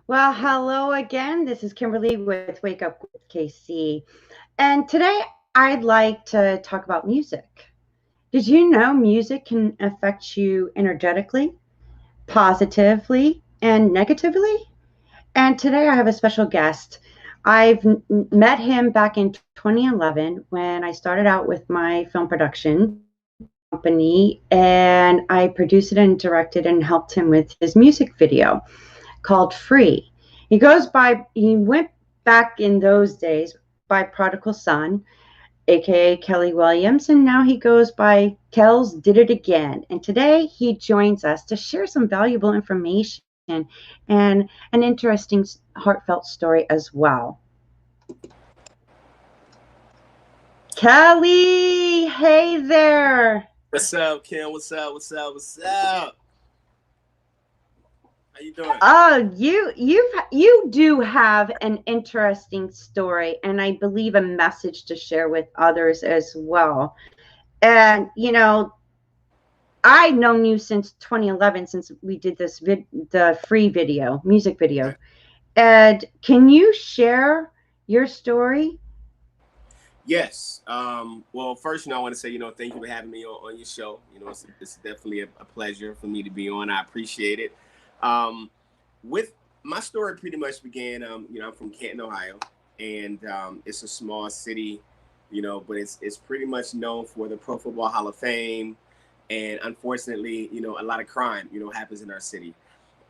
Well, hello again. This is Kimberly with Wake Up with KC. And today I'd like to talk about music. Did you know music can affect you energetically, positively, and negatively? And today I have a special guest. I've met him back in 2011 when I started out with my film production company, and I produced it and directed and helped him with his music video called Free. He went back in those days by Prodigal Son, aka Kelly Williams, and now he goes by Kells Did It Again. And today he joins us to share some valuable information and an interesting, heartfelt story as well. Kelly, hey there. What's up, Kim? What's up? What's up? What's up? How you doing? Oh, you do have an interesting story, and I believe a message to share with others as well. And I've known you since 2011, since we did the free video, music video. And can you share your story? Yes. Well, first, I want to say, thank you for having me on your show. It's definitely a pleasure for me to be on. I appreciate it. With my story, pretty much began. I'm from Canton, Ohio, and it's a small city, but it's pretty much known for the Pro Football Hall of Fame, and unfortunately, a lot of crime, happens in our city.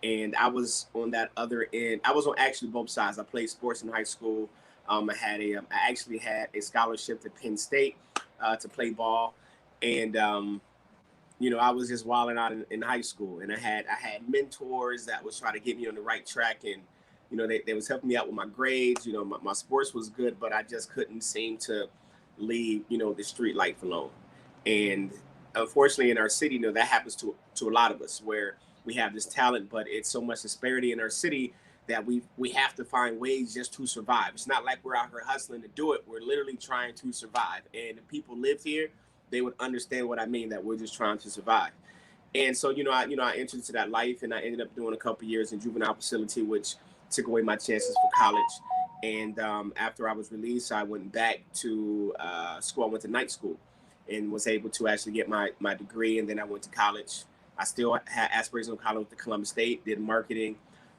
And I was on that other end. I was on actually both sides. I played sports in high school. I actually had a scholarship to Penn State to play ball, and I was just wilding out in high school, and I had mentors that was trying to get me on the right track, and they was helping me out with my grades. My sports was good, but I just couldn't seem to leave the street life alone. And unfortunately, in our city, that happens to a lot of us, where we have this talent, but it's so much disparity in our city that we have to find ways just to survive. It's not like we're out here hustling to do it. We're literally trying to survive. And if people lived here, they would understand what I mean, that we're just trying to survive. And so, I entered into that life, and I ended up doing a couple years in juvenile facility, which took away my chances for college. And after I was released, I went back to school. I went to night school and was able to actually get my degree. And then I went to college. I still had aspirations of college with the Columbus State, did marketing,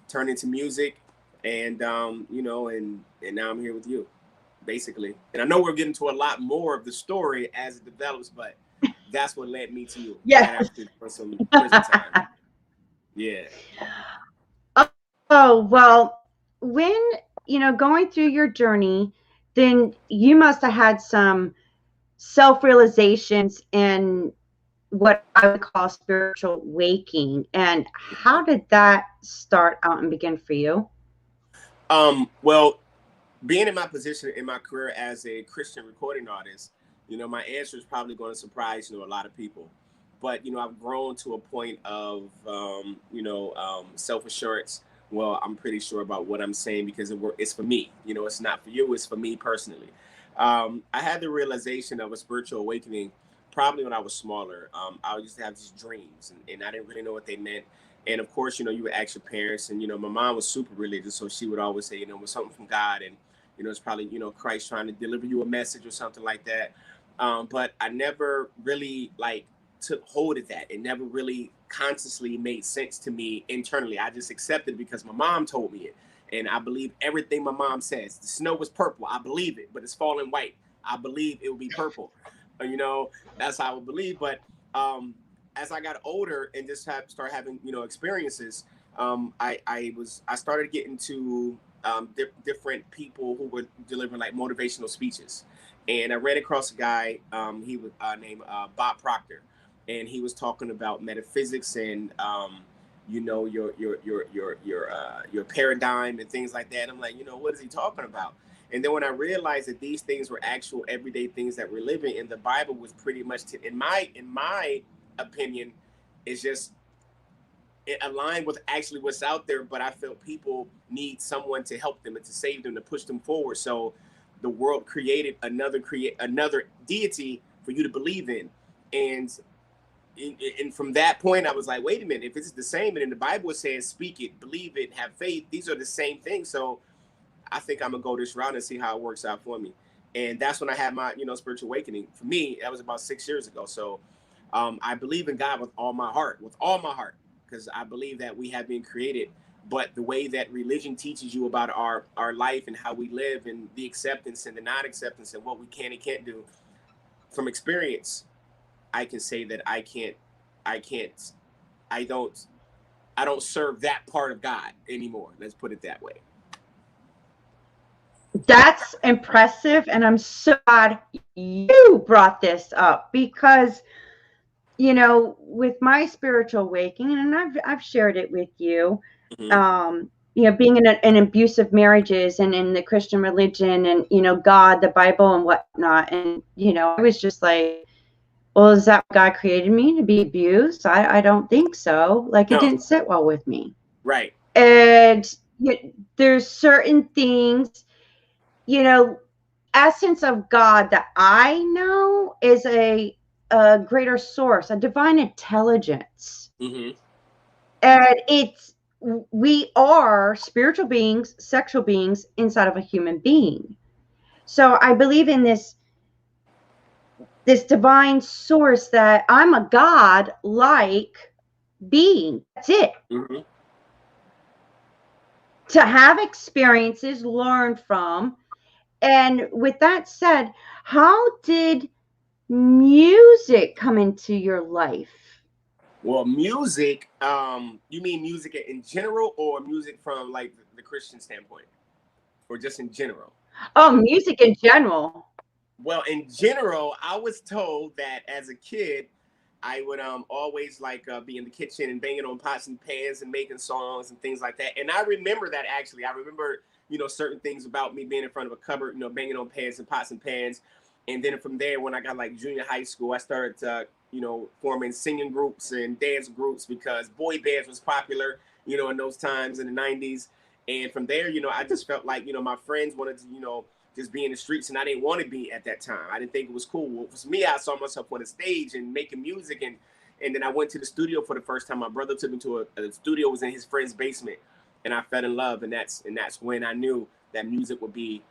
turned into music, and and now I'm here with you, basically. And I know we're getting to a lot more of the story as it develops, but that's what led me to you. Yeah. Right for some prison time. Yeah. Oh, well, when, going through your journey, then you must have had some self-realizations and what I would call spiritual waking. And how did that start out and begin for you? Well, being in my position in my career as a Christian recording artist, my answer is probably going to surprise, a lot of people. But, I've grown to a point of, self-assurance. Well, I'm pretty sure about what I'm saying because it's for me. It's not for you. It's for me personally. I had the realization of a spiritual awakening probably when I was smaller. I used to have these dreams, and I didn't really know what they meant. And of course, you would ask your parents, and my mom was super religious, so she would always say, it was something from God, and it's probably Christ trying to deliver you a message or something like that. but I never really like took hold of that. It never really consciously made sense to me internally. I just accepted it because my mom told me it. And I believe everything my mom says. The snow was purple. I believe it, but it's falling white. I believe it will be purple. You know, that's how I would believe. But as I got older and just started having, you know, experiences, I started getting to different people who were delivering like motivational speeches, and I ran across a guy. He was named Bob Proctor, and he was talking about metaphysics and you know, your paradigm and things like that. I'm like, you know, what is he talking about? And then when I realized that these things were actual everyday things that we're living, and the Bible was pretty much, in my opinion, is just, it aligned with actually what's out there. But I felt people need someone to help them and to save them, to push them forward. So the world created another deity for you to believe in, and from that point, I was like, wait a minute, if it's the same, and in the Bible it says, speak it, believe it, have faith, these are the same things. So I think I'm gonna go this route and see how it works out for me. And that's when I had my, you know, spiritual awakening. For me, that was about 6 years ago. So I believe in God with all my heart, because I believe that we have been created. But the way that religion teaches you about our life and how we live and the acceptance and the non-acceptance and what we can and can't do, from experience, I can say that I don't serve that part of God anymore. Let's put it that way. That's impressive, and I'm so glad you brought this up because, you know, with my spiritual awakening, and I've shared it with you, you know, being in abusive marriages and in the Christian religion and, you know, God, the Bible and whatnot. And, you know, I was just like, well, is that what God created me to be abused? I don't think so. Like, it No. didn't sit well with me. Right. And there's certain things, you know, essence of God that I know is a greater source, a divine intelligence. Mm-hmm. And we are spiritual beings, sexual beings inside of a human being. So I believe in this divine source, that I'm a God like being. That's it. Mm-hmm. To have experiences, learn from. And with that said, how did music come into your life? Well, music, you mean music in general or music from like the Christian standpoint, or just in general? Oh, music in general. Well, in general, I was told that as a kid, I would always like be in the kitchen and banging on pots and pans and making songs and things like that. And I remember that actually. I remember, you know, certain things about me being in front of a cupboard, you know, banging on pans and pots and pans. And then from there, when I got like junior high school, I started you know, forming singing groups and dance groups because boy bands was popular, you know, in those times in the 90s. And from there, you know, I just felt like, you know, my friends wanted to, you know, just be in the streets, and I didn't want to be at that time. I didn't think it was cool. Well, for me, I saw myself on the stage and making music, and then I went to the studio for the first time. My brother took me to a studio, was in his friend's basement, and I fell in love, and that's when I knew that music would be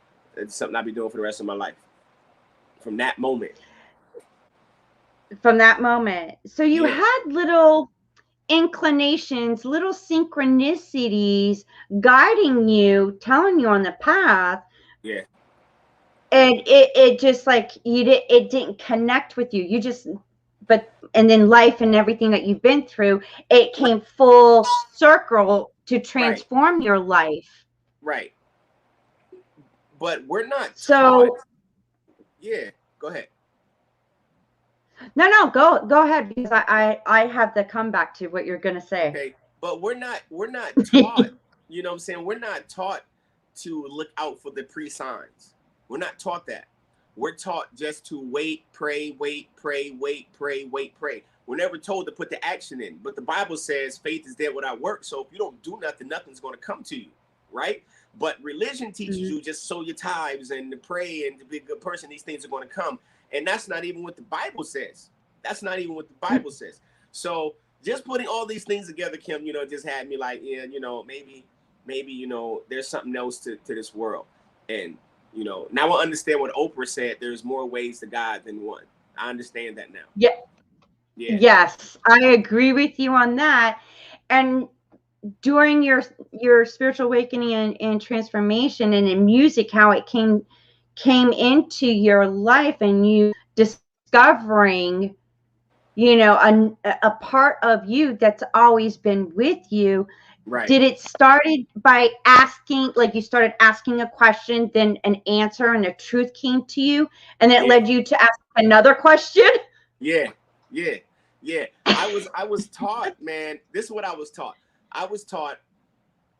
something I'd be doing for the rest of my life. From that moment. From that moment. So you had little inclinations, little synchronicities guiding you, telling you on the path. Yeah. And it just like it didn't connect with you. You just, and then life and everything that you've been through, it came full circle to transform your life. Right. But we're not so taught. Yeah, go ahead. No, go ahead, because I have to come back to what you're gonna say. Okay, but we're not taught. You know what I'm saying? We're not taught to look out for the pre-signs. We're not taught that. We're taught just to wait, pray, wait, pray, wait, pray, wait, pray. We're never told to put the action in. But the Bible says faith is dead without work. So if you don't do nothing, nothing's going to come to you, right? But religion teaches you just sow your tithes and to pray and to be a good person. These things are going to come. And that's not even what the Bible says. That's not even what the Bible says. So just putting all these things together, Kim, you know, just had me like, yeah, you know, maybe, you know, there's something else to this world. And You know, now I understand what Oprah said. There's more ways to God than one. I understand that now. Yeah. Yeah. Yes, I agree with you on that. And during your spiritual awakening and transformation and in music, how it came into your life and you discovering, you know, a part of you that's always been with you. Right. Did it started by asking, like you started asking a question, then an answer and a truth came to you, and then it Yeah. led you to ask another question? Yeah. Yeah. Yeah. I was taught, man. This is what I was taught. I was taught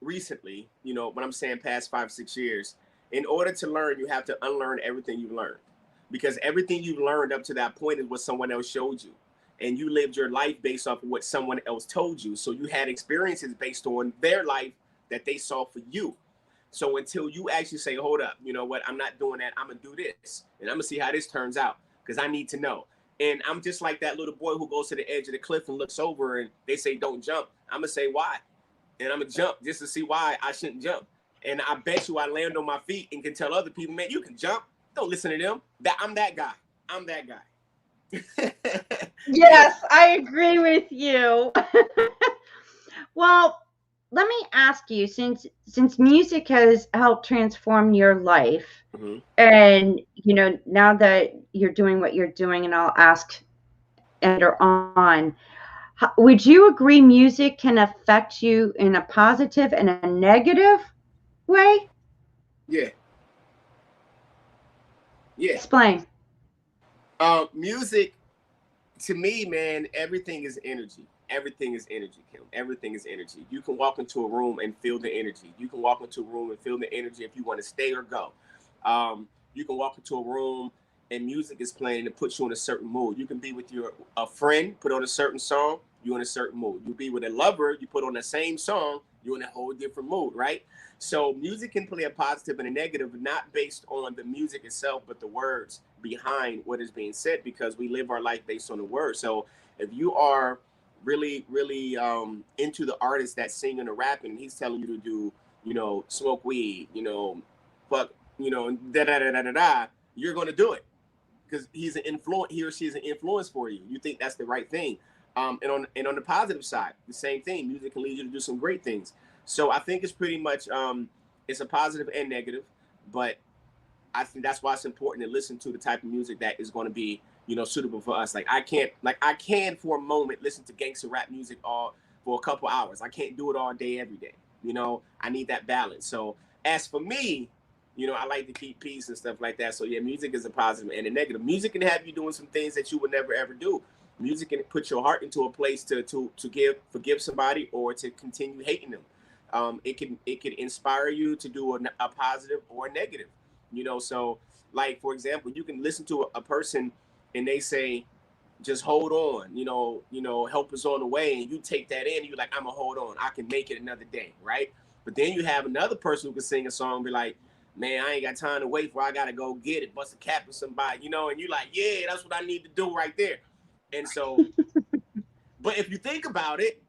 recently, you know, when I'm saying past 5, 6 years, in order to learn, you have to unlearn everything you've learned. Because everything you've learned up to that point is what someone else showed you. And you lived your life based off of what someone else told you. So you had experiences based on their life that they saw for you. So until you actually say, hold up, you know what, I'm not doing that, I'm gonna do this. And I'm gonna see how this turns out. Because I need to know. And I'm just like that little boy who goes to the edge of the cliff and looks over and they say, don't jump. I'm gonna say why, and I'm gonna jump just to see why I shouldn't jump. And I bet you I land on my feet and can tell other people, man, you can jump. Don't listen to them. That I'm that guy. I'm that guy. Yeah. Yes, I agree with you. Well, let me ask you, since music has helped transform your life, Mm-hmm. and you know, now that you're doing what you're doing, and I'll ask later on, would you agree music can affect you in a positive and a negative way? Yeah. Yeah. Explain. Music to me, man, everything is energy. Everything is energy, Kim. Everything is energy. You can walk into a room and feel the energy. You can walk into a room and feel the energy if you want to stay or go. You can walk into a room and music is playing to put you in a certain mood. You can be with your a friend, put on a certain song, you're in a certain mood. You be with a lover, you put on the same song, you're in a whole different mood, right? So music can play a positive and a negative, not based on the music itself, but the words behind what is being said, because we live our life based on the words. So if you are really, really into the artist that's singing or rapping, and he's telling you to do, you know, smoke weed, you know, fuck, you know, da da da da da da, you're gonna do it because he's an influence. He or she is an influence for you. You think that's the right thing. And on the positive side, the same thing. Music can lead you to do some great things. So I think it's pretty much it's a positive and negative, but I think that's why it's important to listen to the type of music that is going to be, you know, suitable for us. Like I can for a moment listen to gangster rap music all for a couple hours. I can't do it all day every day. You know, I need that balance. So as for me, you know, I like to keep peace and stuff like that. So yeah, music is a positive and a negative. Music can have you doing some things that you would never ever do. Music can put your heart into a place to forgive somebody or to continue hating them. It can inspire you to do a positive or a negative. You know, so like for example, you can listen to a person and they say, just hold on, help is on the way, and you take that in and you're like, I'm gonna hold on, I can make it another day, right? But then you have another person who can sing a song and be like, man, I ain't got time to wait for, I gotta go get it, bust a cap with somebody, and you're like, yeah, that's what I need to do right there. And so, but if you think about it,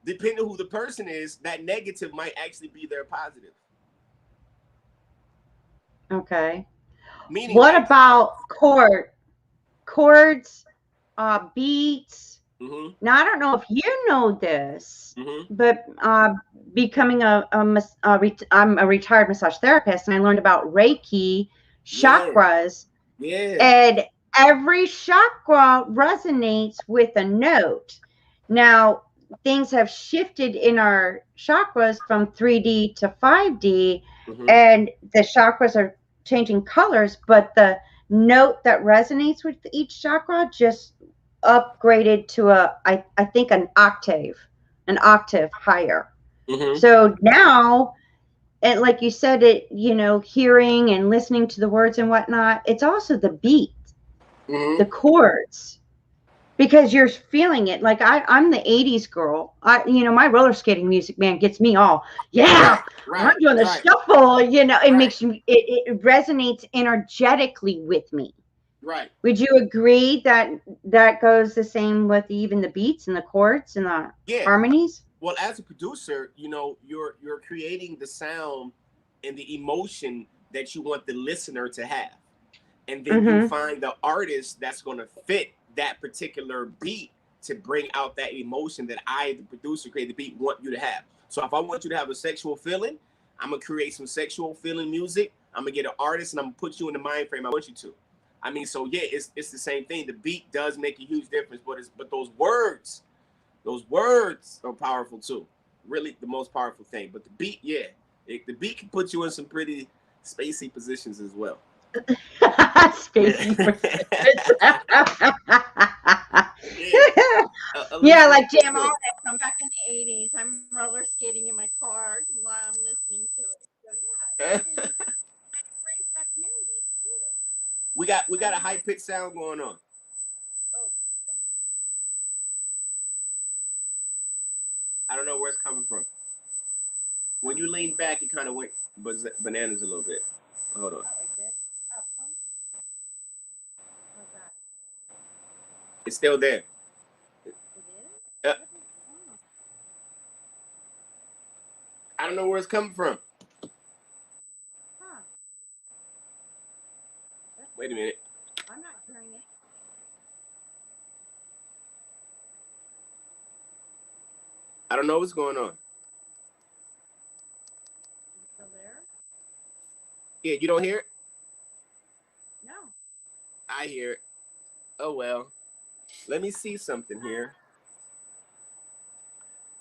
depending on who the person is, that negative might actually be their positive. Okay. Meaning What like, about chords, beats? mm-hmm, Now, I don't know if you know this, mm-hmm, but becoming I'm a retired massage therapist, and I learned about Reiki yeah, chakras, yeah, and every chakra resonates with a note. Now, things have shifted in our chakras from 3D to 5D, mm-hmm, and the chakras are changing colors, but the note that resonates with each chakra just upgraded to I think an octave higher. mm-hmm, So now, and like you said, hearing and listening to the words and whatnot, it's also the beat, mm-hmm. the chords, because you're feeling it. Like I'm the 80s girl. My roller skating music, man, gets me all, yeah, Right, I'm right, doing the right, shuffle, it right, makes you, it resonates energetically with me. right. Would you agree that that goes the same with even the beats and the chords and the Yeah. harmonies? Well, as a producer, you're creating the sound and the emotion that you want the listener to have. And then you Mhm. find the artist that's going to fit that particular beat to bring out that emotion that I, the producer, create the beat, want you to have. So if I want you to have a sexual feeling, I'm gonna create some sexual feeling music. I'm gonna get an artist and I'm gonna put you in the mind frame I want you to. I mean, so yeah, it's the same thing. The beat does make a huge difference, but those words are powerful too. Really, the most powerful thing. But the beat, yeah, the beat can put you in some pretty spacey positions as well. Spacey persistence. Yeah, at Yeah, least a little like bit Jam on too. It from back in the 80s. I'm roller skating in my car while I'm listening to it. So yeah, it brings back memories too. We I got a mean, high pitched sound going on. oh, I don't know where it's coming from. When you lean back, it kind of went bananas a little bit. Hold on, oh, it did. Oh, how's that? it's still there. It is? Uh, What is wrong? I don't know where it's coming from. Huh, that's Wait a weird. minute. I'm not hearing it. I don't know what's going on. Is it still there? Yeah, you don't hear it? No. I hear it. Oh well. Let me see something here.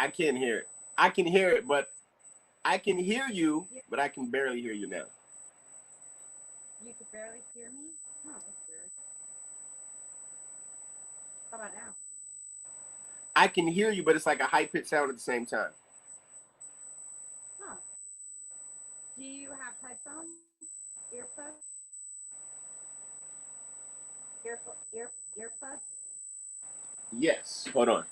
I can't hear it. I can hear it, but I can hear you, You, but I can barely hear you now. you could barely hear me? Huh, that's weird. How about now? I can hear you, but it's like a high pitched sound at the same time. Huh. Do you have headphones? Earphones? Earbuds? Yes. Hold on.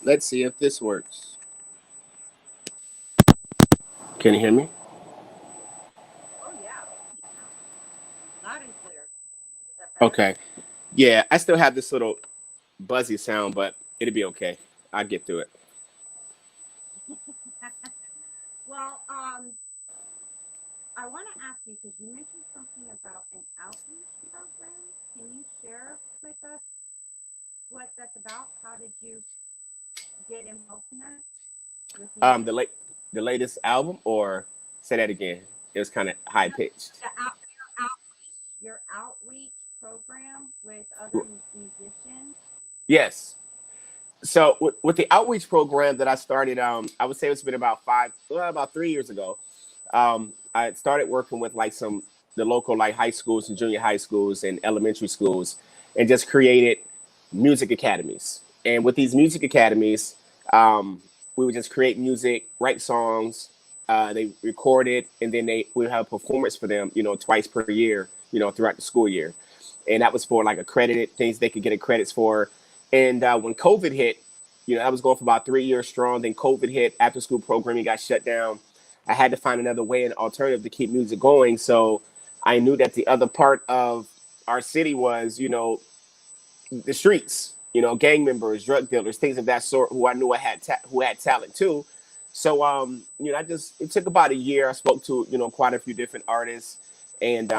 Let's see if this works. Can you hear me? Oh yeah, holy cow. Loud and clear. Is that better? Okay. Yeah, I still have this little buzzy sound, but it'll be okay. I'll get through it. Well, I want to ask you because you mentioned something about an outreach program. Can you share with us what that's about? How did you get involved in that with The music? latest album, or say that again. It was kind of high No, pitched. your outreach program with other musicians. Yes. So with the outreach program that I started, I would say it's been about about 3 years ago. I started working with like some the local like high schools and junior high schools and elementary schools, and just created music academies. And with these music academies, um, we would just create music, write songs. They record it, and then they we have a performance for them, twice per year, throughout the school year. And that was for like accredited things they could get credits for. And when COVID hit, I was going for about 3 years strong. Then COVID hit, after school programming got shut down. I had to find another way, an alternative to keep music going. So I knew that the other part of our city was, the streets, gang members, drug dealers, things of that sort, who I knew who had talent too. So, it took about a year. I spoke to, quite a few different artists, and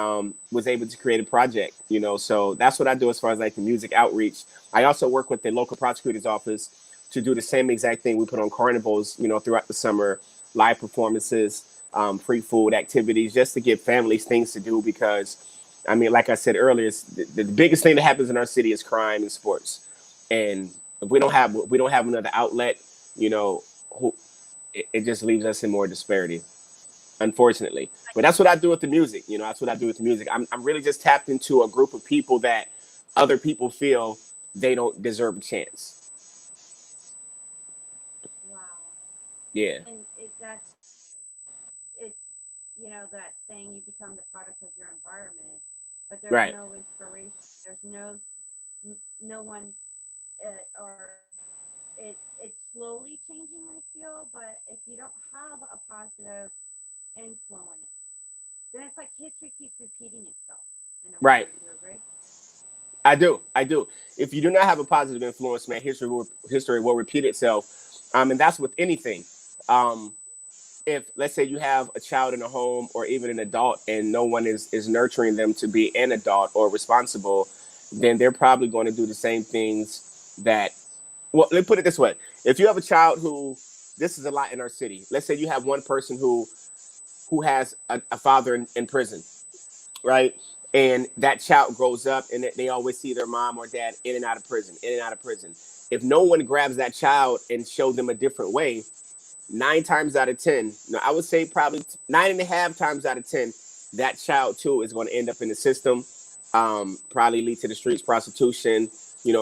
was able to create a project, so that's what I do as far as like the music outreach. I also work with the local prosecutor's office to do the same exact thing. We put on carnivals, throughout the summer, live performances, free food activities, just to give families things to do because I mean, like I said earlier, the biggest thing that happens in our city is crime and sports. And if we don't have another outlet, you know, who, it just leaves us in more disparity, unfortunately. But that's what I do with the music. That's what I do with the music. I'm really just tapped into a group of people that other people feel they don't deserve a chance. Wow. Yeah. And it's that saying you become the product of your environment, but there's Right. no inspiration. There's no one. or it's slowly changing, I feel. But if you don't have a positive influence, then it's like history keeps repeating itself in a way. Right. Do you agree? I do. I do. If you do not have a positive influence, man, history will repeat itself. And that's with anything. Um, if let's say you have a child in a home or even an adult and no one is nurturing them to be an adult or responsible, then they're probably going to do the same things that, well, let me put it this way. If you have a child who, this is a lot in our city. Let's say you have one person who has a father in prison, right? And that child grows up and they always see their mom or dad in and out of prison, in and out of prison. If no one grabs that child and show them a different way, 9 times out of 10, no, I would say probably 9.5 times out of 10, that child too is going to end up in the system, probably lead to the streets, prostitution,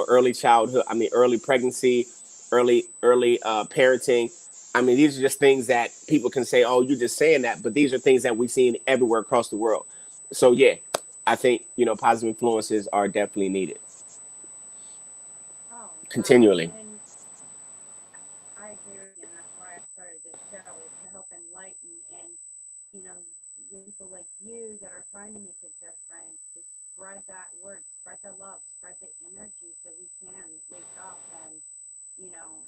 early childhood, I mean, early pregnancy, early parenting. I mean, these are just things that people can say, oh, you're just saying that, but these are things that we've seen everywhere across the world. So yeah, I think, positive influences are definitely needed Oh wow! continually. And I agree with you, and that's why I started this show is to help enlighten and you know people like you that are trying to make a difference to spread that word, spread the love, spread the energy, so we can wake up and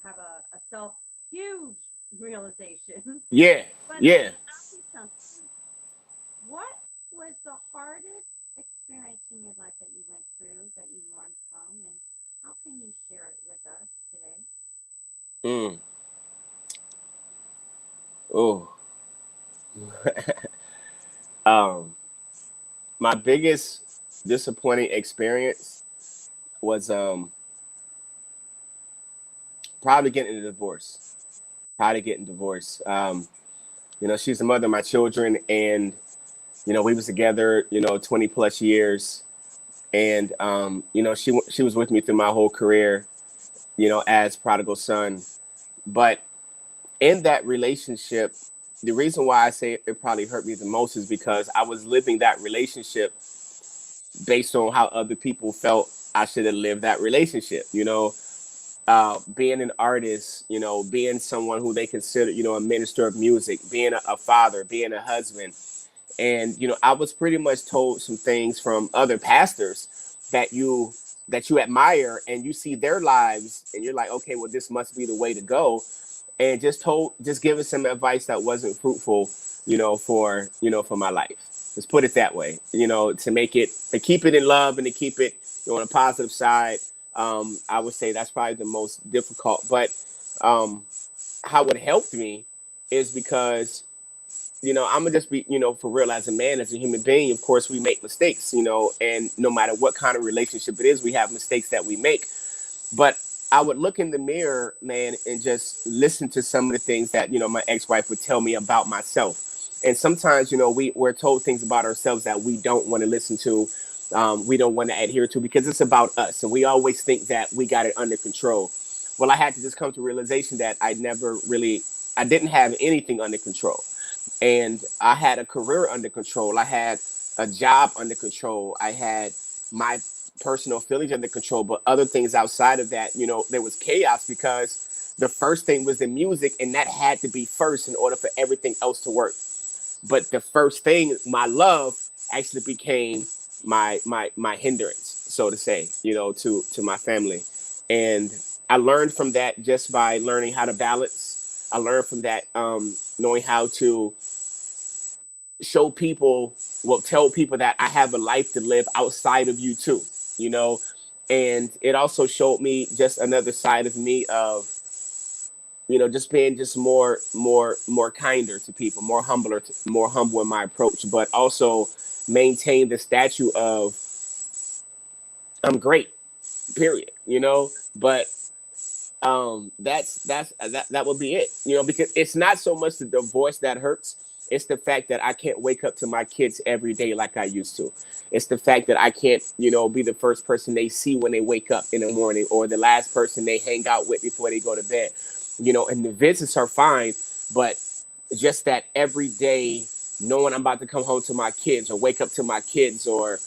have a self huge realization. Yeah, But let yeah. me ask you something. What was the hardest experience in your life that you went through that you learned from, and how can you share it with us today? Mm. Oh. um, my biggest disappointing experience was probably getting a divorce. Probably getting divorced. She's the mother of my children, and we was together, 20 plus years, and she was with me through my whole career, as prodigal son. But in that relationship, the reason why I say it probably hurt me the most is because I was living that relationship based on how other people felt I should have lived that relationship. Being an artist, being someone who they consider, a minister of music, being a father, being a husband. And, I was pretty much told some things from other pastors that you admire, and you see their lives and you're like, okay, well, this must be the way to go. And just giving some advice that wasn't fruitful, for my life. Let's put it that way, to make it, to keep it in love and to keep it, on a positive side. I would say that's probably the most difficult. But um, how it helped me is because, I'm gonna just be, for real, as a man, as a human being, of course, we make mistakes, and no matter what kind of relationship it is, we have mistakes that we make. But I would look in the mirror, man, and just listen to some of the things that, my ex-wife would tell me about myself. And sometimes, we're told things about ourselves that we don't want to listen to, we don't want to adhere to, because it's about us. And we always think that we got it under control. Well, I had to just come to realization that I didn't have anything under control. And I had a career under control. I had a job under control. I had my personal feelings under control, but other things outside of that, there was chaos, because the first thing was the music, and that had to be first in order for everything else to work. But the first thing, my love, actually became my hindrance, so to say, to my family. And I learned from that just by learning how to balance. I learned from that, knowing how to show people, well, tell people that I have a life to live outside of you too, you know. And it also showed me just another side of me of, just being just more kinder to people, more humble in my approach, but also maintain the statue of I'm great, period, But that would be it, because it's not so much the divorce that hurts. It's the fact that I can't wake up to my kids every day like I used to. It's the fact that I can't, be the first person they see when they wake up in the morning, or the last person they hang out with before they go to bed. And the visits are fine, but just that every day, knowing I'm about to come home to my kids or wake up to my kids, or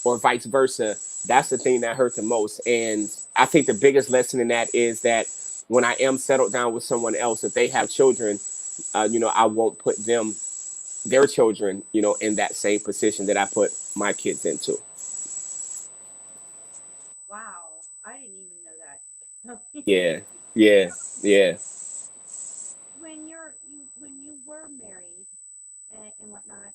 vice versa, that's the thing that hurt the most. And I think the biggest lesson in that is that when I am settled down with someone else, if they have children, I won't put their children, in that same position that I put my kids into. Wow, I didn't even know that. Yeah, yeah, yeah, When you were married and whatnot,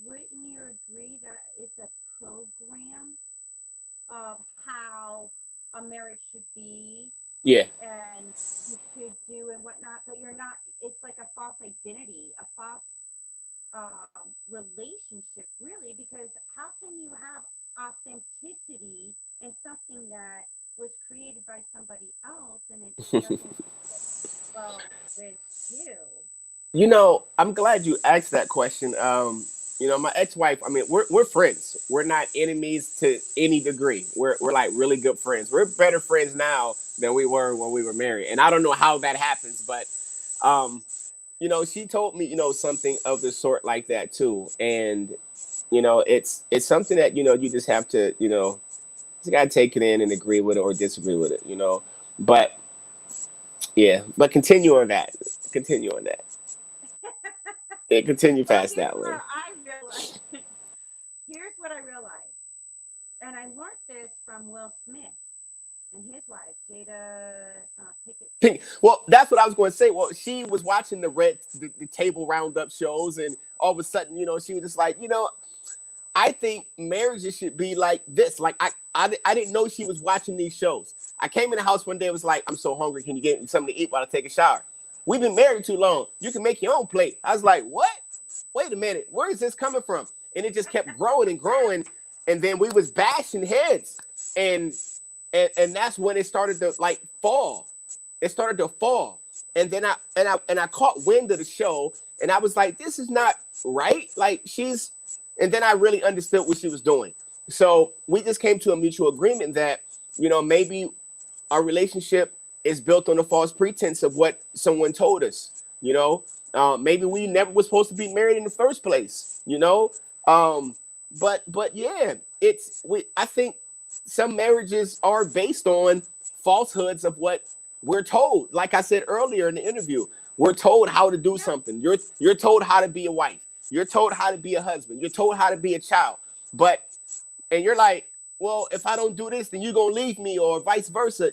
wouldn't you agree that it's a program of how a marriage should be yeah. and you should do and whatnot, but you're not, it's like a false identity, a false relationship, really, because how can you have authenticity in something that was created by somebody else and it doesn't fit well with you? I'm glad you asked that question. My ex-wife, I mean, we're friends. We're not enemies to any degree. We're like really good friends. We're better friends now than we were when we were married. And I don't know how that happens, but um, she told me, something of the sort like that too. And, it's something that, you just have to, just gotta take it in and agree with it or disagree with it. But yeah, but continue on that. Continue on that. Yeah, continue Well, past that one. here's what I realized, and I learned this from Will Smith and his wife, Jada Pickett Pink. Smith. Well, that's what I was going to say. Well, she was watching the table roundup shows, and all of a sudden, she was just like, I think marriages should be like this. Like I didn't know she was watching these shows. I came in the house one day and was like, I'm so hungry. Can you get me something to eat while I take a shower? We've been married too long. You can make your own plate. I was like, what? Wait a minute. Where is this coming from? And it just kept growing and growing. And then we was bashing heads. And that's when it started to like fall. It started to fall. And then I caught wind of the show and I was like, this is not right. Like and then I really understood what she was doing. So we just came to a mutual agreement that, maybe our relationship is built on a false pretense of what someone told us. Maybe we never was supposed to be married in the first place. But yeah, I think some marriages are based on falsehoods of what we're told. Like I said earlier in the interview, we're told how to do something. You're told how to be a wife. You're told how to be a husband. You're told how to be a child. And you're like, well, if I don't do this, then you're gonna leave me, or vice versa.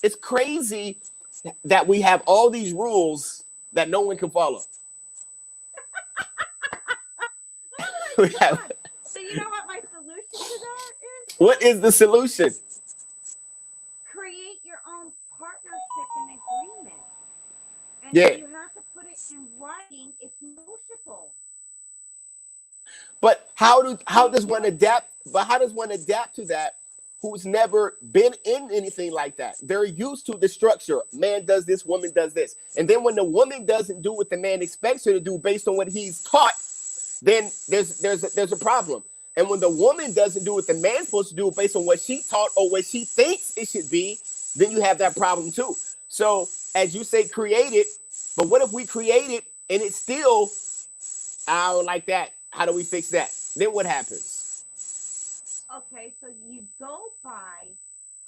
It's crazy that we have all these rules that no one can follow. Oh my We have, God. So you know what my solution to that is? what is the solution? Create your own partnership and agreement. And if Yeah, you have to put it in writing, it's negotiable. but And how you does do one it. adapt? But how does one adapt to that? Who's never been in anything like that? They're used to the structure. Man does this, woman does this, and then when the woman doesn't do what the man expects her to do based on what he's taught, then there's a problem. And when the woman doesn't do what the man's supposed to do based on what she taught or what she thinks it should be, then you have that problem too. So as you say, create it. But what if we create it and it's still, I don't like that? How do we fix that? Then what happens? Okay, so you go by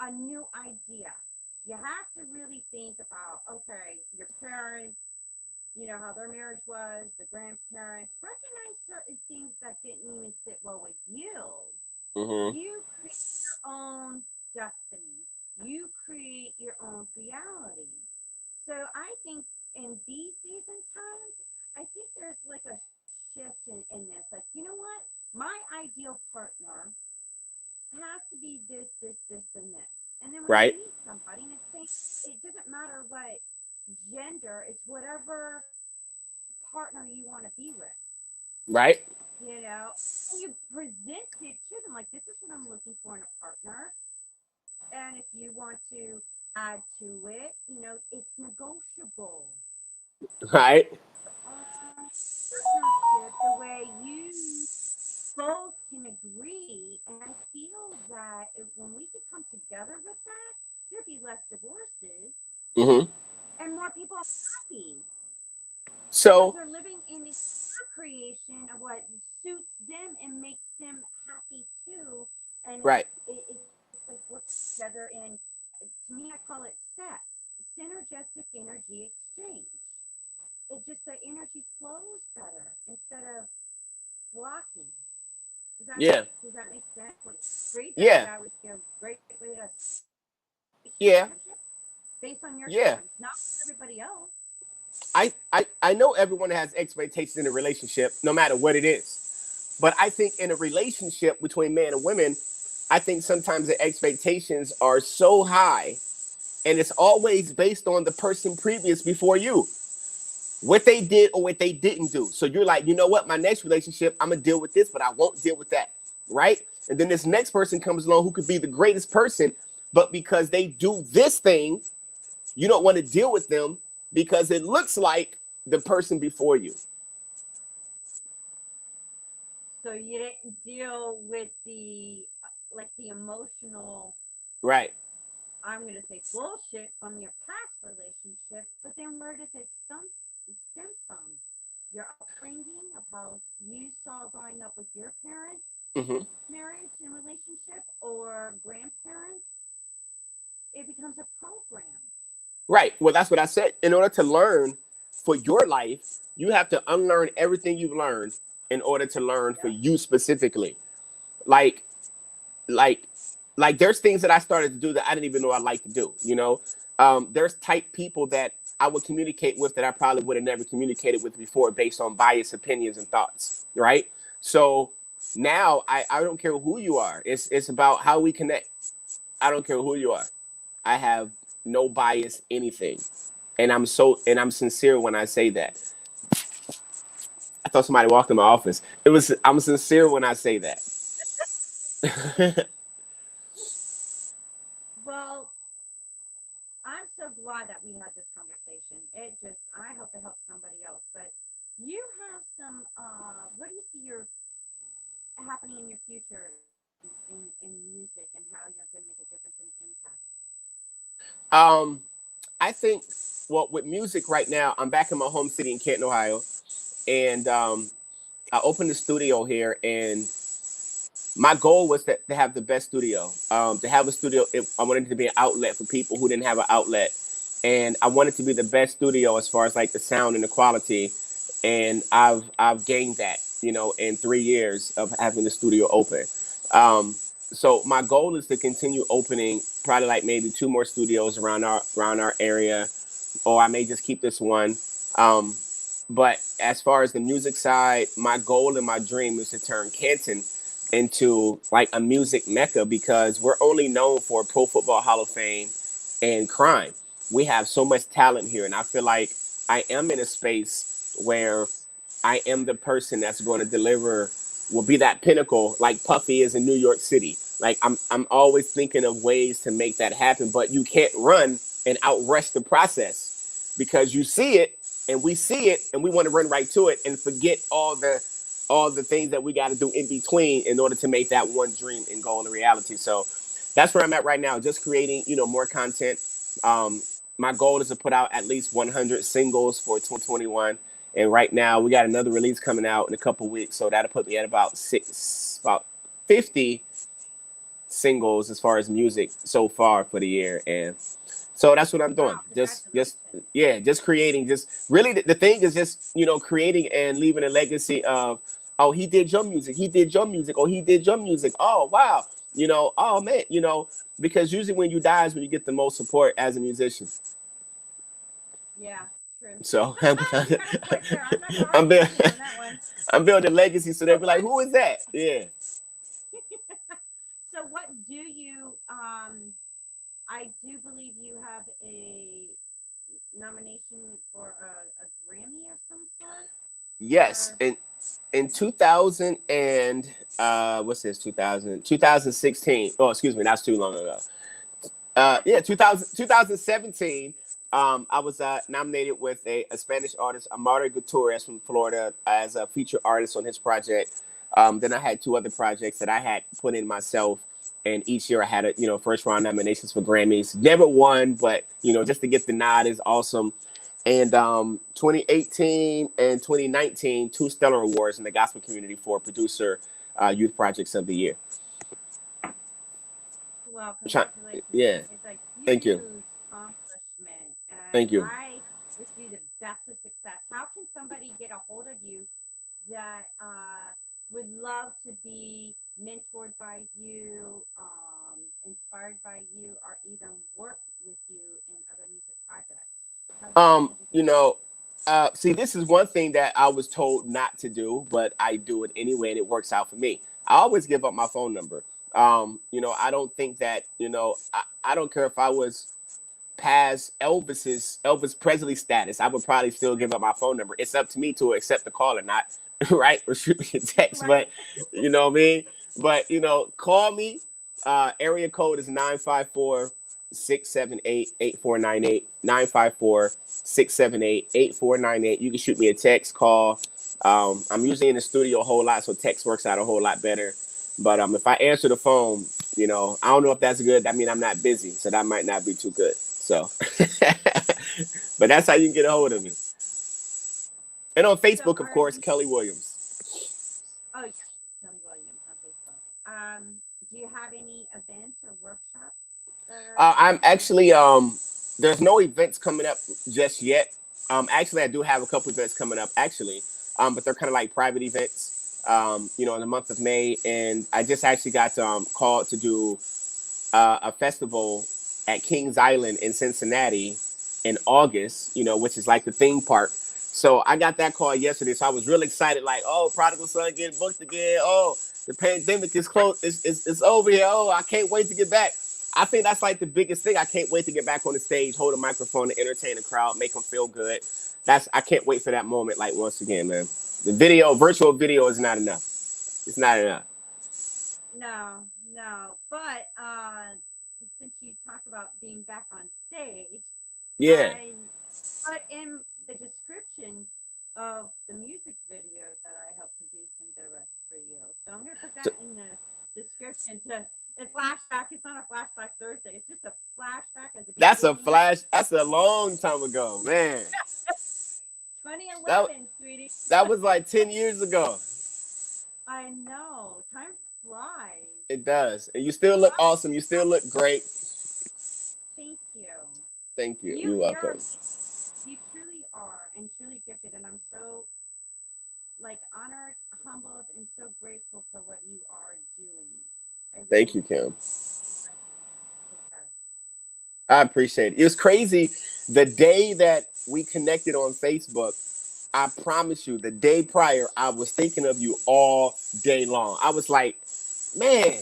a new idea. You have to really think about, okay, your parents, how their marriage was, the grandparents, recognize certain things that didn't even sit well with you. Mm-hmm. You create your own destiny. You create your own reality. So I think in these season times, I think there's like a shift in this. Like, you know what? My ideal partner has to be this, and this. And then when you Right. meet somebody, and it doesn't matter what gender, it's whatever partner you want to be with, Right. and you present it to them like, this is what I'm looking for in a partner. And if you want to add to it, it's negotiable. Right. Partnership the way you both can agree. And I feel that when we could come together with that, there'd be less divorces Mm-hmm. and more people happy because So they're living in this creation of what suits them and makes them happy too. And right. it's like working together. And energy flows better instead of blocking. Yeah. Does that make sense? Like, great, Yeah. that would be a great way to Yeah. energy based on your Yeah. terms, not everybody else. I know everyone has expectations in a relationship, no matter what it is. But I think in a relationship between men and women, I think sometimes the expectations are so high, and it's always based on the person previous before you, what they did or what they didn't do. So you're like, you know what, my next relationship, I'm gonna deal with this, but I won't deal with that, right? And then this next person comes along who could be the greatest person, but because they do this thing, you don't want to deal with them because it looks like the person before you. So you didn't deal with the like the emotional, Right. I'm going to say bullshit from your past relationship, but then where does it stem from? Your upbringing of how you saw growing up with your parents, Mm-hmm. marriage and relationship, or grandparents? It becomes a program. Right. Well, that's what I said. In order to learn for your life, you have to unlearn everything you've learned in order to learn for Yep. you specifically. Like, like, like, there's things that I started to do that I didn't even know I like to do. There's type people that I would communicate with that I probably would have never communicated with before based on biased opinions and thoughts. Right. So now I don't care who you are. It's about how we connect. I don't care who you are. I have no bias, anything. And I'm sincere when I say that. I thought somebody walked in my office. I'm sincere when I say that. Well, I'm so glad that we had this conversation. I hope it helps somebody else. But you have some, what do you see your happening in your future in music and how you're going to make a difference and an impact? um, I think, well, with music right now, I'm back in my home city in Canton, Ohio, and I opened a studio here, and my goal was to have the best studio. To have a studio, I wanted it to be an outlet for people who didn't have an outlet, and I wanted to be the best studio as far as like the sound and the quality. And I've gained that, in 3 years of having the studio open. So my goal is to continue opening probably like maybe two more studios around our area, or I may just keep this one. Um, but as far as the music side, my goal and my dream is to turn Canton into like a music mecca because we're only known for Pro Football Hall of Fame and crime. We have so much talent here, and I feel like I am in a space where I am the person that's going to deliver, will be that pinnacle like Puffy is in New York City. Like I'm always thinking of ways to make that happen, but you can't run and outrush the process because you see it and we see it and we want to run right to it and forget all the things that we got to do in between in order to make that one dream and goal a reality. So that's where I'm at right now, just creating, more content. Um, my goal is to put out at least 100 singles for 2021. And right now we got another release coming out in a couple weeks. So that'll put me at about 50 singles as far as music so far for the year. And so that's what I'm doing. Wow, Just congratulations. yeah, just creating. Just really, the thing is just creating and leaving a legacy of, oh, he did your music, he did your music, or he did your music. Oh wow, oh man, because usually when you die is when you get the most support as a musician. Yeah, true. So You got a point there. I'm not going to I'm argue building, with you on that one. I'm building legacy, so they'll So be like, what? who is that? Yeah. So what do you? I do believe you have a nomination for a Grammy of some sort, Yes, or in 2000 and what's this, 2016. Oh, excuse me, that's too long ago. Yeah, 2017. I was nominated with a Spanish artist, Amari Gutierrez from Florida, as a featured artist on his project. Then I had two other projects that I had put in myself, and each year I had first round nominations for Grammys. Never won, but just to get the nod is awesome. And 2018 and 2019, two Stellar Awards in the gospel community for producer youth projects of the year. well, Try- congratulations. Yeah, It's a thank you, huge accomplishment, and thank you. I wish you the best of success. How can somebody get a hold of you that would love to be mentored by you, inspired by you, or even work with you in other music projects? How do you think You know, see, this is one thing that I was told not to do, but I do it anyway, and it works out for me. I always give up my phone number. I don't think that, I don't care if I was past Elvis Presley status, I would probably still give up my phone number. It's up to me to accept the call or not, right? Or shoot me a text, right? but you know what I mean? But call me. Area code is 954-678-8498. 954-678-8498. You can shoot me a text, call. I'm usually in the studio a whole lot, so text works out a whole lot better. But if I answer the phone, I don't know if that's good. I mean, I'm not busy, so that might not be too good. So, but that's how you can get a hold of me. And on So Facebook, of are course, you? Kelly Williams. Oh yeah, Tony Williams on Facebook. Do you have any events or workshops that are I'm coming up? actually there's no events coming up just yet. Actually, I do have a couple events coming up actually, but they're kind of like private events. In the month of May, and I just actually got called to do a festival at Kings Island in Cincinnati in August, which is like the theme park. So I got that call yesterday. So I was really excited, like, oh, Prodigal Son getting booked again. Oh, the pandemic is close. It's over here. Oh, I can't wait to get back. I think that's like the biggest thing. I can't wait to get back on the stage, hold a microphone, and entertain the crowd, make them feel good. I can't wait for that moment. Like once again, man, virtual video is not enough. It's not enough. No, no. But since you talk about being back on stage, Yeah. I put in the description of the music video that I helped produce and direct for you. So I'm going to put So that in the description to the flashback. It's not a flashback Thursday. It's just a flashback at the that's a beginning. flash. That's a long time ago, man. That 2011, sweetie. that was like 10 years ago. I know. Time flies. It does, and you still look awesome. You still look great. Thank you. Thank you. You You're you're welcome. you truly are and truly gifted, and I'm so like honored, humbled, and so grateful for what you are doing. I Thank you, really am. Kim. I appreciate it. It was crazy. The day that we connected on Facebook, I promise you, the day prior, I was thinking of you all day long. I was like, man,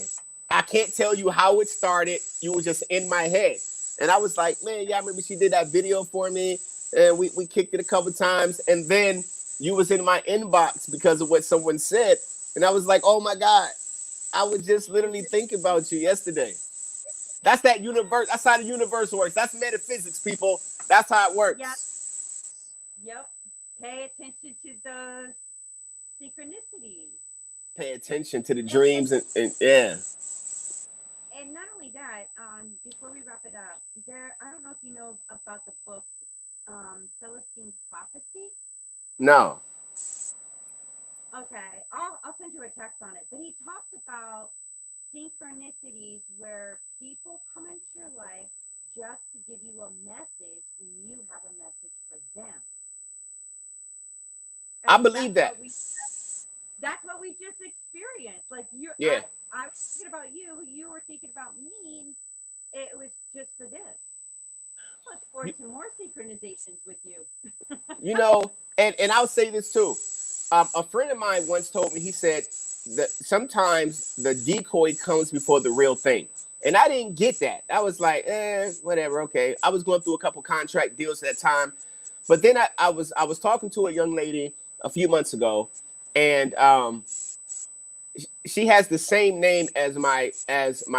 I can't tell you how it started. You were just in my head. And I was like, man, yeah, I remember she did that video for me. And we kicked it a couple times. And then you was in my inbox because of what someone said. And I was like, oh my God, I was just literally thinking about you yesterday. That's that universe. That's how the universe works. That's metaphysics, people. That's how it Yep. works. Yep. Pay attention to those synchronicities. Pay attention to the And dreams and yeah. not only that, before we wrap it up, I don't know if you know about the book Celestine's Prophecy. No. Okay, I'll send you a text on it. But he talks about synchronicities where people come into your life just to give you a message, and you have a message for them. I And believe that. that's what we just experienced. Like Yeah. I was thinking about you, you were thinking about me, and it was just for this. Let's forge some more synchronizations with you. And I'll say this too. A friend of mine once told me, he said that sometimes the decoy comes before the real thing. And I didn't get that. I was like, whatever, okay. I was going through a couple contract deals at that time. But then I was talking to a young lady a few months ago, and she has the same name as my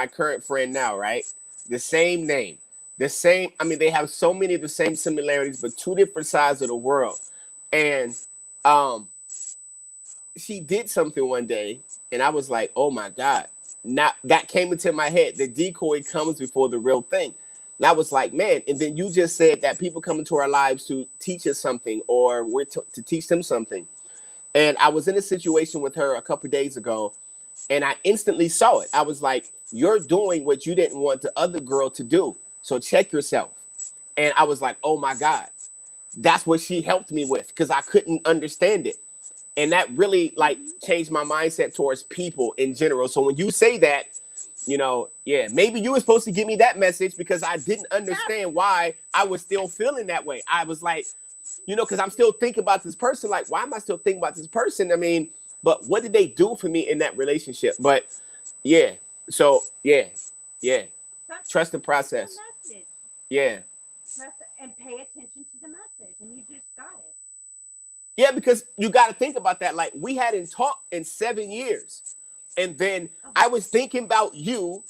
current friend now, right? The same name. The same, I mean, they have so many of the same similarities, but two different sides of the world. And um she did something one day, and I was like, oh my God. Now that came into my head. The decoy comes before the real thing. And I was like, man, and then you just said that people come into our lives to teach us something, or we're to teach them something. And I was in a situation with her a couple of days ago, and I instantly saw it. I was like, you're doing what you didn't want the other girl to do. So check yourself. And I was like, oh my God. that's what she helped me with because I couldn't understand it. And that really like changed my mindset towards people in general. So when you say that, yeah, maybe you were supposed to give me that message because I didn't understand why I was still feeling that way. I was like, because I'm still thinking about this person. Like, why am I still thinking about this person? I mean, but what did they do for me in that relationship? But yeah, so yeah. Trust the process. Yeah. And pay attention to the message, and you just got it. Yeah, because you got to think about that. Like, we hadn't talked in 7 years. And then I was thinking about you,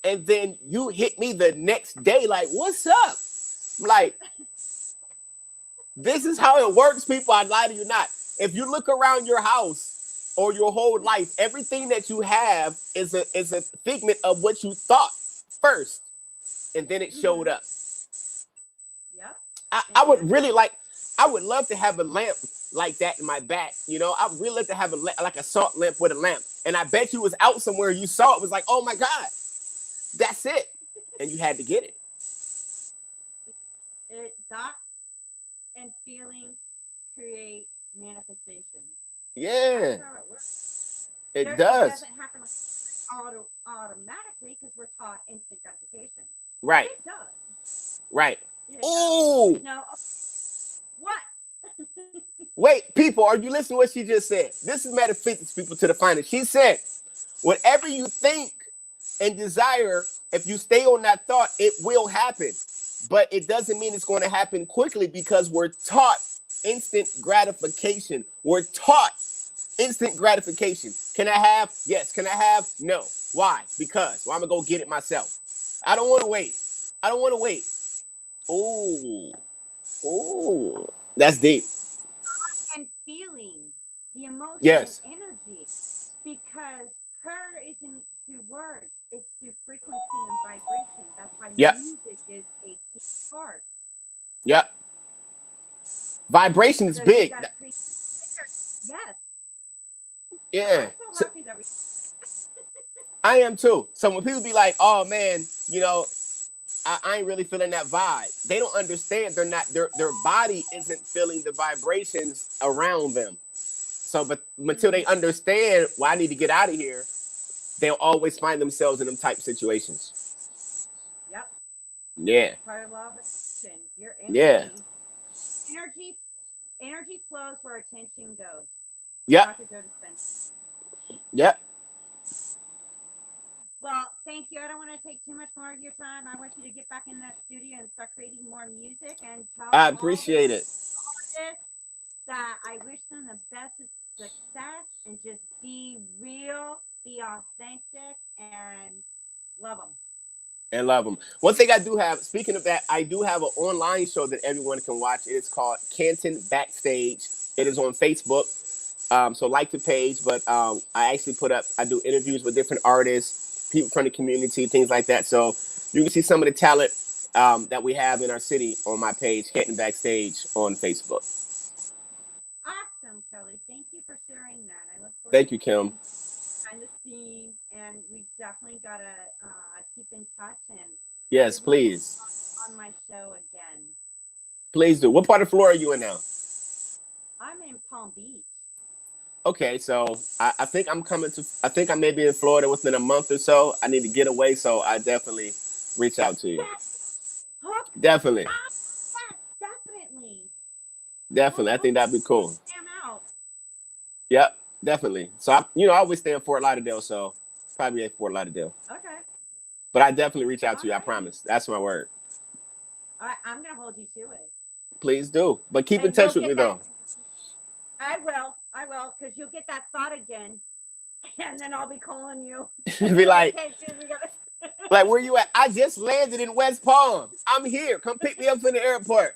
and then you hit me the next day. Like, what's up? Like, this is how it works, people. I lie to you not. If you look around your house or your whole life, everything that you have is a figment of what you thought first, and then it showed up. Yep. I would really like. I would love to have a lamp like that in my back. I would really love to have like a salt lamp with a lamp. And I bet you was out somewhere, you saw it, was like, oh my God, that's it. And you had to get it. Thoughts and feelings create manifestation. Yeah. That's how it works. It does. It doesn't happen automatically because we're taught instant gratification. Right. It does. Right. Oh. No. What? Wait, people, are you listening to what she just said? This is metaphysics, people, to the finest. She said, whatever you think and desire, if you stay on that thought, it will happen. But it doesn't mean it's going to happen quickly because we're taught instant gratification. We're taught instant gratification. Can I have? Yes. Can I have? No. Why? Because I'm going to go get it myself. I don't want to wait. Oh. That's deep. And feeling the emotion yes. and energy, because prayer isn't through words, it's through frequency and vibration. That's why music is a key part. Yep. Vibration is big. Yes. Yeah. I'm so happy that I am too. So when people be like, oh man, I ain't really feeling that vibe. They don't understand. They're not. Their body isn't feeling the vibrations around them. So, but until they understand, well, I need to get out of here, they'll always find themselves in them type situations. Yep. Yeah. Part of law of attention. Your energy. Yeah. Energy flows where attention goes. Yep. Yep. Well, thank you. I don't want to take too much more of your time. I want you to get back in that studio and start creating more music and tell I appreciate it. That I wish them the best success and just be real, be authentic, and love them. One thing I do have, speaking of that, I do have an online show that everyone can watch. It is called Canton Backstage. It is on Facebook. So like the page, but I actually I do interviews with different artists, people from the community, things like that. So you can see some of the talent that we have in our city on my page, Canton Backstage on Facebook. Awesome, Kelly. Thank you for sharing that. I look forward Thank you, Kim. Behind the scenes, and we definitely gotta keep in touch. And yes, please. On my show again. Please do. What part of Florida are you in now? I'm in Palm Beach. Okay, so I think I think I may be in Florida within a month or so. I need to get away, so I definitely reach out to you. Definitely. Definitely. I think that'd be cool. Yep, definitely. So I always stay in Fort Lauderdale, so probably at Fort Lauderdale. Okay. But I definitely reach out to you, I promise. That's my word. I'm gonna hold you to it. Please do. But keep in touch with me though. I will, because you'll get that thought again, and then I'll be calling you. Be like, like, where you at? I just landed in West Palm. I'm here. Come pick me up from the airport.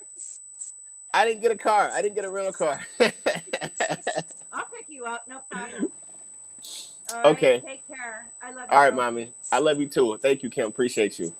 I didn't get a car. I didn't get a rental car. I'll pick you up. No problem. Okay. Take care. I love you. All right, mommy. I love you too. Thank you, Kim. Appreciate you.